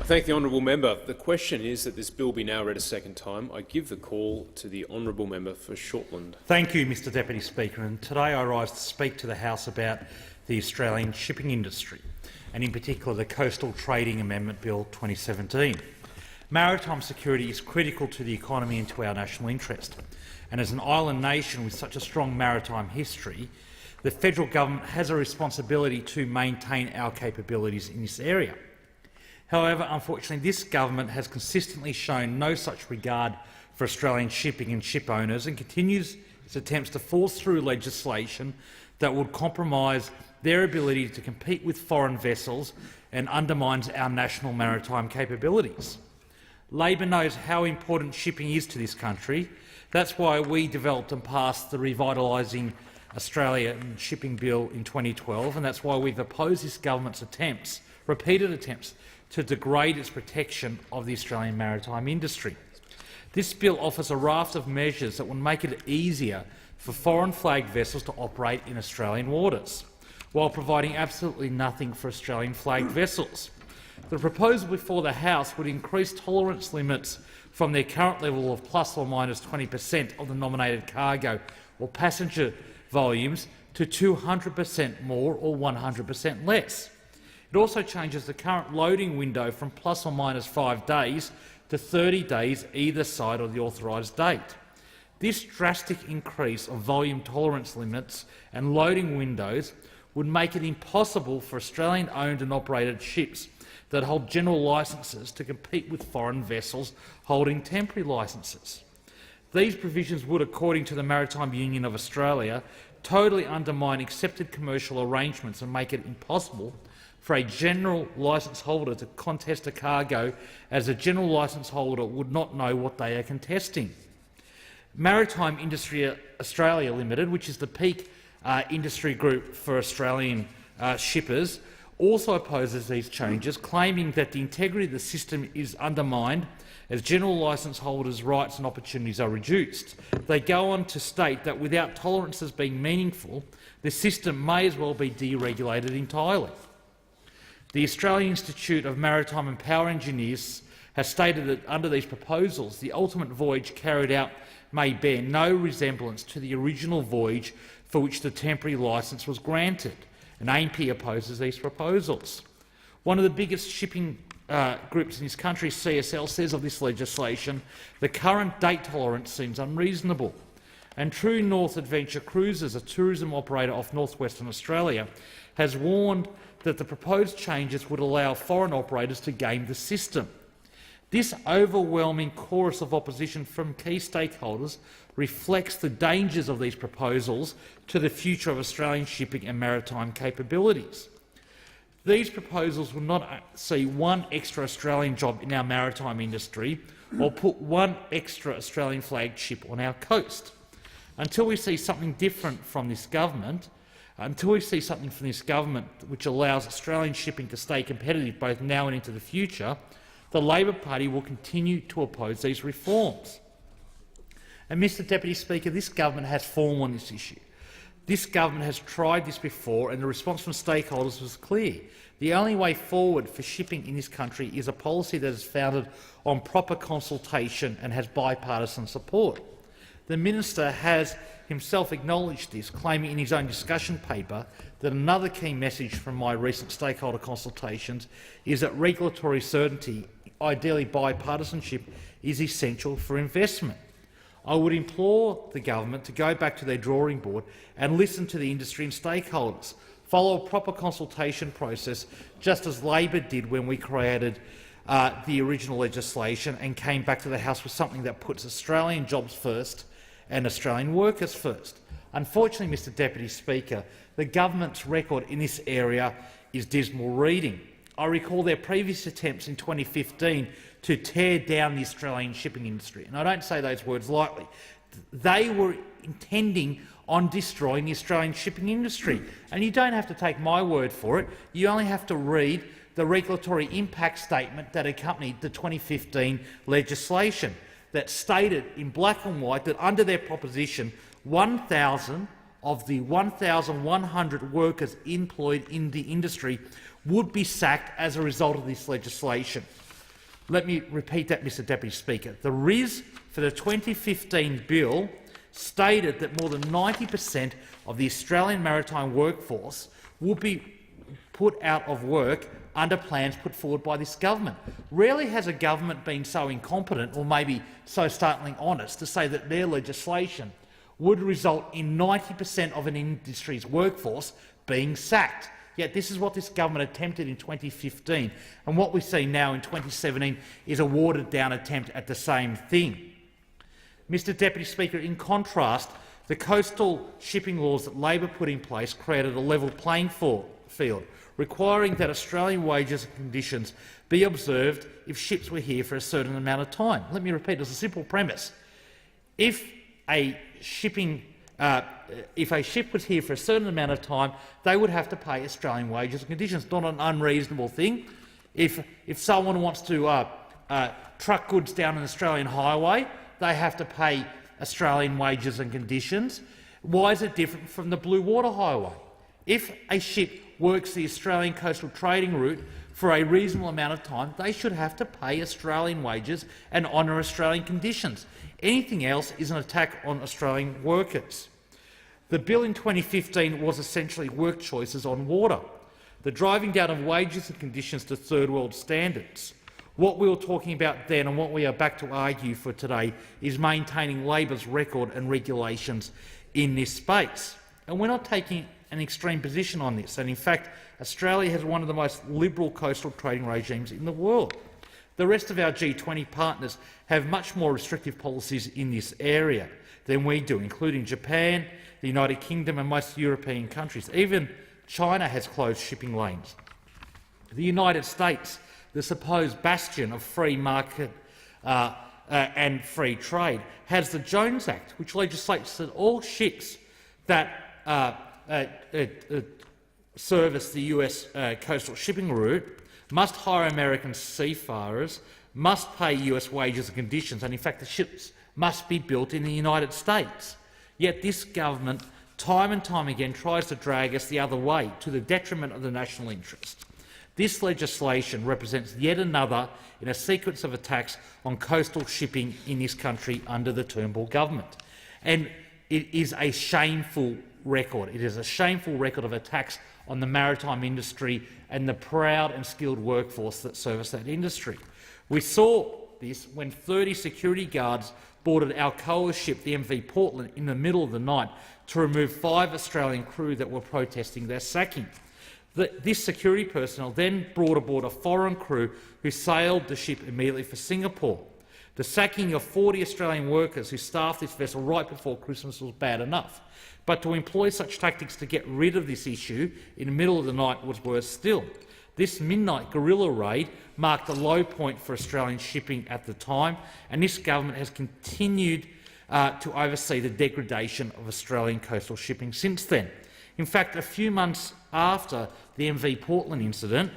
I thank the honourable member. The question is that this bill be now read a second time. I give the call to the honourable member for Shortland. Thank you, Mr Deputy Speaker. And today I rise to speak to the House about the Australian shipping industry, and in particular the Coastal Trading Amendment Bill 2017. Maritime security is critical to the economy and to our national interest. And as an island nation with such a strong maritime history, the federal government has a responsibility to maintain our capabilities in this area. However, unfortunately, this government has consistently shown no such regard for Australian shipping and ship owners and continues its attempts to force through legislation that would compromise their ability to compete with foreign vessels and undermines our national maritime capabilities. Labor knows how important shipping is to this country. That's why we developed and passed the Revitalising Australian Shipping Bill in 2012, and that's why we've opposed this government's attempts, repeated attempts, to degrade its protection of the Australian maritime industry. This bill offers a raft of measures that will make it easier for foreign-flagged vessels to operate in Australian waters, while providing absolutely nothing for Australian-flagged vessels. The proposal before the House would increase tolerance limits from their current level of plus or minus 20% of the nominated cargo or passenger volumes to 200% more or 100% less. It also changes the current loading window from plus or minus 5 days to 30 days either side of the authorised date. This drastic increase of volume tolerance limits and loading windows would make it impossible for Australian-owned and operated ships that hold general licences to compete with foreign vessels holding temporary licences. These provisions would, according to the Maritime Union of Australia, totally undermine accepted commercial arrangements and make it impossible for a general licence holder to contest a cargo, as a general licence holder would not know what they are contesting. Maritime Industry Australia Limited, which is the peak industry group for Australian shippers, also opposes these changes, claiming that the integrity of the system is undermined as general licence holders' rights and opportunities are reduced. They go on to state that without tolerances being meaningful, the system may as well be deregulated entirely. The Australian Institute of Maritime and Power Engineers has stated that under these proposals, the ultimate voyage carried out may bear no resemblance to the original voyage for which the temporary licence was granted, and AMP opposes these proposals. One of the biggest shipping groups in this country, CSL, says of this legislation, the current date tolerance seems unreasonable. And True North Adventure Cruises, a tourism operator off northwestern Australia, has warned that the proposed changes would allow foreign operators to game the system. This overwhelming chorus of opposition from key stakeholders reflects the dangers of these proposals to the future of Australian shipping and maritime capabilities. These proposals will not see one extra Australian job in our maritime industry or put one extra Australian flagged ship on our coast. Until we see something different from this government, which allows Australian shipping to stay competitive both now and into the future, the Labor Party will continue to oppose these reforms. And, Mr Deputy Speaker, this government has form on this issue. This government has tried this before, and the response from stakeholders was clear. The only way forward for shipping in this country is a policy that is founded on proper consultation and has bipartisan support. The minister has himself acknowledged this, claiming in his own discussion paper that another key message from my recent stakeholder consultations is that regulatory certainty, ideally bipartisanship, is essential for investment. I would implore the government to go back to their drawing board and listen to the industry and stakeholders, follow a proper consultation process, just as Labor did when we created the original legislation and came back to the House with something that puts Australian jobs first and Australian workers first. Unfortunately, Mr Deputy Speaker, the government's record in this area is dismal reading. I recall their previous attempts in 2015 to tear down the Australian shipping industry, and I don't say those words lightly. They were intending on destroying the Australian shipping industry, and you don't have to take my word for it. You only have to read the regulatory impact statement that accompanied the 2015 legislation that stated in black and white that under their proposition, 1,000 of the 1,100 workers employed in the industry would be sacked as a result of this legislation. Let me repeat that, Mr Deputy Speaker. The RIS for the 2015 bill stated that more than 90% of the Australian maritime workforce will be put out of work under plans put forward by this government. Rarely has a government been so incompetent, or maybe so startlingly honest, to say that their legislation would result in 90% of an industry's workforce being sacked. Yet this is what this government attempted in 2015, and what we see now in 2017 is a watered-down attempt at the same thing. Mr Deputy Speaker, in contrast, the coastal shipping laws that Labor put in place created a level playing field, requiring that Australian wages and conditions be observed if ships were here for a certain amount of time. Let me repeat, it's a simple premise. If a ship was here for a certain amount of time, they would have to pay Australian wages and conditions. Not an unreasonable thing. If someone wants to truck goods down an Australian highway, they have to pay Australian wages and conditions. Why is it different from the Blue Water Highway? If a ship works the Australian coastal trading route for a reasonable amount of time, they should have to pay Australian wages and honour Australian conditions. Anything else is an attack on Australian workers. The bill in 2015 was essentially work choices on water, the driving down of wages and conditions to third world standards. What we were talking about then and what we are back to argue for today is maintaining Labor's record and regulations in this space. And we're not taking an extreme position on this, and in fact Australia has one of the most liberal coastal trading regimes in the world. The rest of our G20 partners have much more restrictive policies in this area than we do, including Japan, the United Kingdom and most European countries. Even China has closed shipping lanes. The United States, the supposed bastion of free market and free trade, has the Jones Act, which legislates that all ships that service the US coastal shipping route must hire American seafarers, must pay US wages and conditions, and in fact the ships must be built in the United States. Yet this government, time and time again, tries to drag us the other way, to the detriment of the national interest. This legislation represents yet another in a sequence of attacks on coastal shipping in this country under the Turnbull government. And it is a shameful record. It is a shameful record of attacks on the maritime industry and the proud and skilled workforce that service that industry. We saw this when 30 security guards boarded Alcoa's ship, the MV Portland, in the middle of the night to remove 5 Australian crew that were protesting their sacking. This security personnel then brought aboard a foreign crew who sailed the ship immediately for Singapore. The sacking of 40 Australian workers who staffed this vessel right before Christmas was bad enough, but to employ such tactics to get rid of this issue in the middle of the night was worse still. This midnight guerrilla raid marked a low point for Australian shipping at the time, and this government has continued to oversee the degradation of Australian coastal shipping since then. In fact, a few months after the MV Portland incident,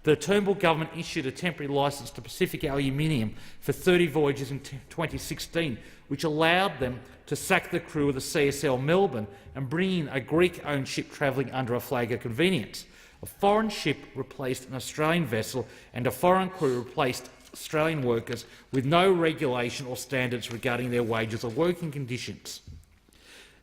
the Turnbull government issued a temporary licence to Pacific Aluminium for 30 voyages in 2016, which allowed them to sack the crew of the CSL Melbourne and bring in a Greek-owned ship travelling under a flag of convenience. A foreign ship replaced an Australian vessel, and a foreign crew replaced Australian workers with no regulation or standards regarding their wages or working conditions.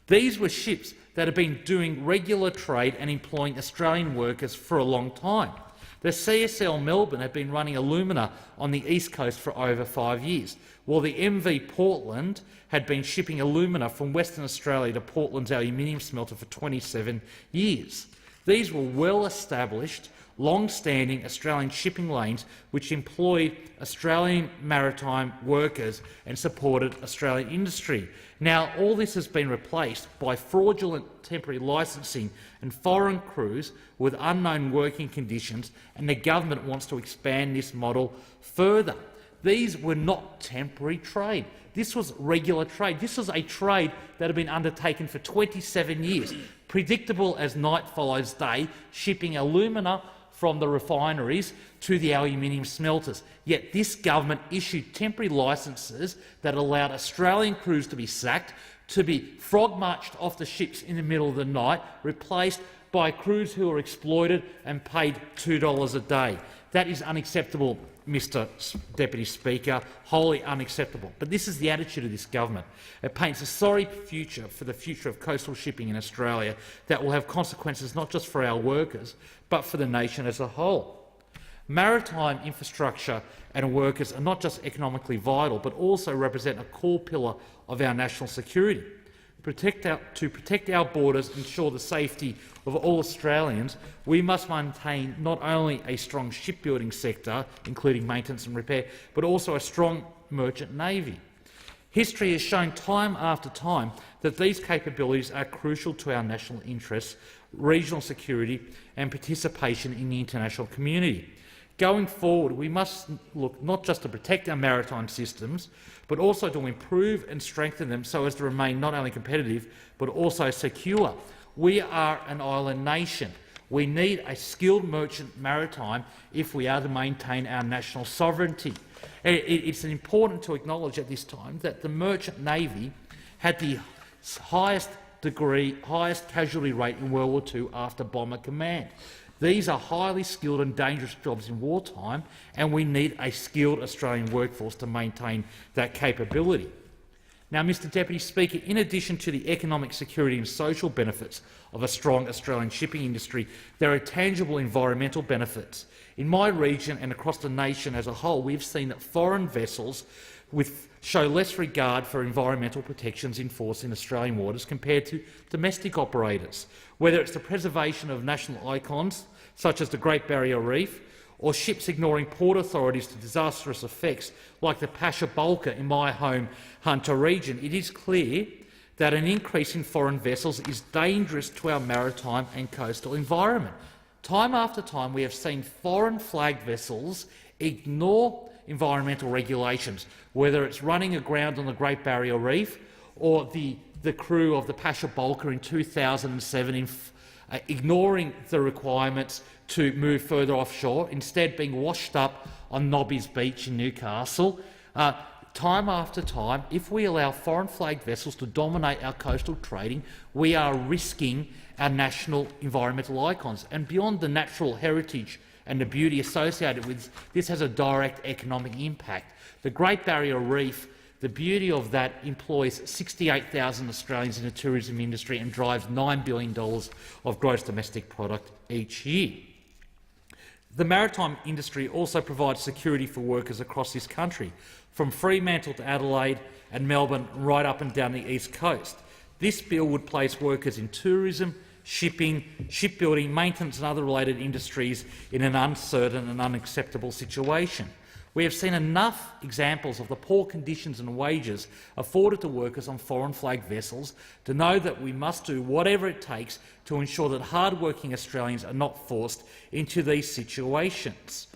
These were ships that had been doing regular trade and employing Australian workers for a long time. The CSL Melbourne had been running alumina on the east coast for over 5 years, while the MV Portland had been shipping alumina from Western Australia to Portland's aluminium smelter for 27 years. These were well-established, long-standing Australian shipping lanes which employed Australian maritime workers and supported Australian industry. Now, all this has been replaced by fraudulent temporary licensing and foreign crews with unknown working conditions, and the government wants to expand this model further. These were not temporary trade. This was regular trade. This was a trade that had been undertaken for 27 years, predictable as night follows day, shipping alumina from the refineries to the aluminium smelters. Yet this government issued temporary licences that allowed Australian crews to be sacked, to be frog-marched off the ships in the middle of the night, replaced by crews who were exploited and paid $2 a day. That is unacceptable, Mr. Deputy Speaker, wholly unacceptable. But this is the attitude of this government. It paints a sorry future for the future of coastal shipping in Australia that will have consequences not just for our workers, but for the nation as a whole. Maritime infrastructure and workers are not just economically vital, but also represent a core pillar of our national security. To protect our borders and ensure the safety of all Australians, we must maintain not only a strong shipbuilding sector, including maintenance and repair, but also a strong merchant navy. History has shown time after time that these capabilities are crucial to our national interests, regional security and participation in the international community. Going forward, we must look not just to protect our maritime systems, but also to improve and strengthen them so as to remain not only competitive, but also secure. We are an island nation. We need a skilled merchant maritime if we are to maintain our national sovereignty. It's important to acknowledge at this time that the merchant navy had the highest casualty rate in World War II after Bomber Command. These are highly skilled and dangerous jobs in wartime, and we need a skilled Australian workforce to maintain that capability. Now, Mr Deputy Speaker, in addition to the economic security and social benefits of a strong Australian shipping industry, there are tangible environmental benefits. In my region and across the nation as a whole, we've seen that foreign vessels show less regard for environmental protections enforced in Australian waters compared to domestic operators, whether it's the preservation of national icons such as the Great Barrier Reef, or ships ignoring port authorities to disastrous effects like the Pasha Bulker in my home Hunter region. It is clear that an increase in foreign vessels is dangerous to our maritime and coastal environment. Time after time we have seen foreign flagged vessels ignore environmental regulations, whether it's running aground on the Great Barrier Reef or the crew of the Pasha Bulker in 2007 ignoring the requirements to move further offshore, instead being washed up on Nobby's Beach in Newcastle. Time after time, if we allow foreign flagged vessels to dominate our coastal trading, we are risking our national environmental icons. And beyond the natural heritage and the beauty associated with this has a direct economic impact. The Great Barrier Reef, the beauty of that employs 68,000 Australians in the tourism industry and drives $9 billion of gross domestic product each year. The maritime industry also provides security for workers across this country, from Fremantle to Adelaide and Melbourne right up and down the east coast. This bill would place workers in tourism, shipping, shipbuilding, maintenance and other related industries in an uncertain and unacceptable situation. We have seen enough examples of the poor conditions and wages afforded to workers on foreign flagged vessels to know that we must do whatever it takes to ensure that hard-working Australians are not forced into these situations.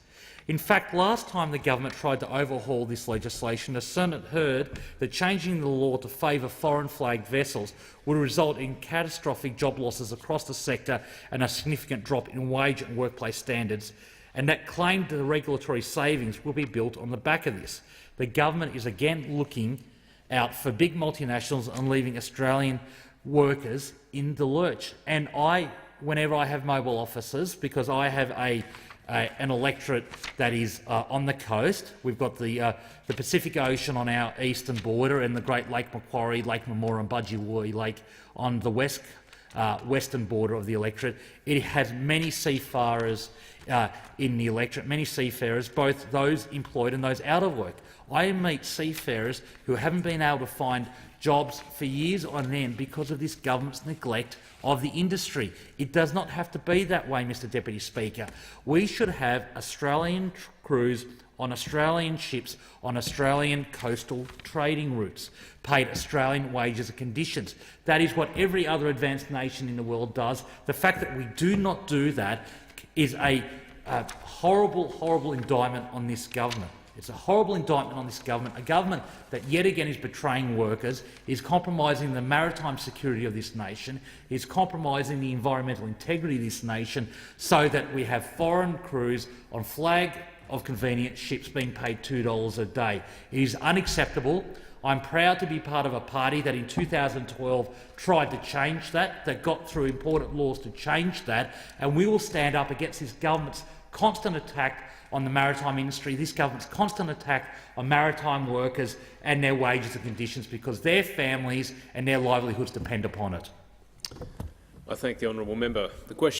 In fact, last time the government tried to overhaul this legislation, the Senate heard that changing the law to favour foreign flagged vessels would result in catastrophic job losses across the sector and a significant drop in wage and workplace standards, and that claimed the regulatory savings will be built on the back of this. The government is again looking out for big multinationals and leaving Australian workers in the lurch. And whenever I have mobile offices, because I have an electorate that is on the coast, we've got the Pacific Ocean on our eastern border and the Great Lake Macquarie, Lake Memorial and Budgie Lake on the western border of the electorate. It has many seafarers in the electorate, many seafarers, both those employed and those out of work. I meet seafarers who haven't been able to find jobs for years on end because of this government's neglect of the industry. It does not have to be that way, Mr Deputy Speaker. We should have Australian crews on Australian ships on Australian coastal trading routes, paid Australian wages and conditions. That is what every other advanced nation in the world does. The fact that we do not do that is a horrible, horrible indictment on this government. It's a horrible indictment on this government, a government that yet again is betraying workers, is compromising the maritime security of this nation, is compromising the environmental integrity of this nation so that we have foreign crews on flag of convenience ships being paid $2 a day. It is unacceptable. I'm proud to be part of a party that in 2012 tried to change that got through important laws to change that, and we will stand up against this government's constant attack on the maritime industry, this government's constant attack on maritime workers and their wages and conditions, because their families and their livelihoods depend upon it. I thank the honourable member. The question